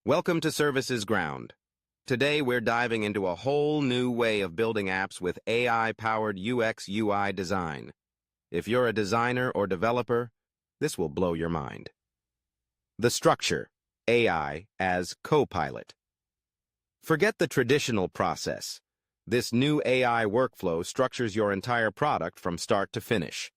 Welcome to Services Ground. Today we're diving into a whole new way of building apps with AI-powered UX/UI design. If you're a designer or developer, this will blow your mind. The structure: AI as co-pilot. Forget the traditional process. This new AI workflow structures your entire product from start to finish.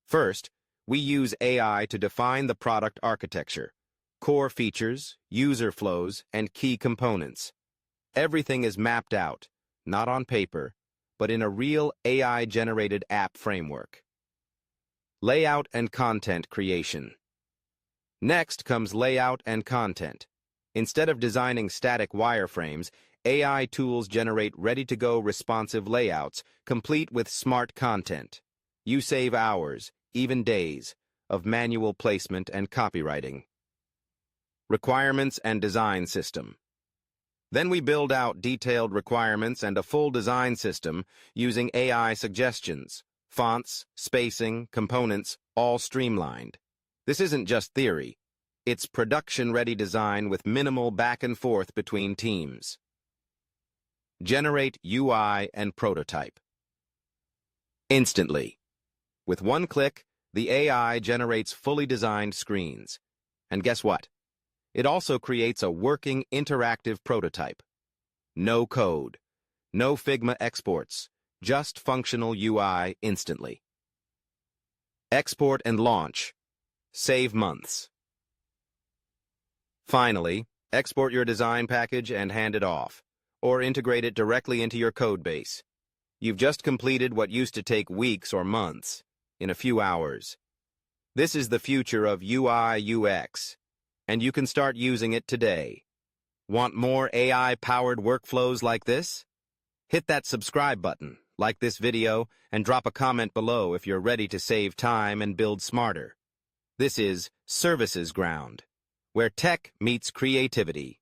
First, we use AI to define the product architecture, core features, user flows, and key components. Everything is mapped out, not on paper, but in a real AI-generated app framework. Layout and content creation. Next comes layout and content. Instead of designing static wireframes, AI tools generate ready-to-go responsive layouts, complete with smart content. You save hours, even days, of manual placement and copywriting. Requirements and design system. Then we build out detailed requirements and a full design system using AI suggestions, fonts, spacing, components, all streamlined. This isn't just theory. It's production-ready design with minimal back and forth between teams. Generate UI and prototype. Instantly. With one click, the AI generates fully designed screens. And guess what? It also creates a working, interactive prototype. No code, no Figma exports, just functional UI instantly. Export and launch. Save months. Finally, export your design package and hand it off, or integrate it directly into your code base. You've just completed what used to take weeks or months, in a few hours. This is the future of UI/UX. And you can start using it today. Want more AI-powered workflows like this? Hit that subscribe button, like this video, and drop a comment below if you're ready to save time and build smarter. This is Services Ground, where tech meets creativity.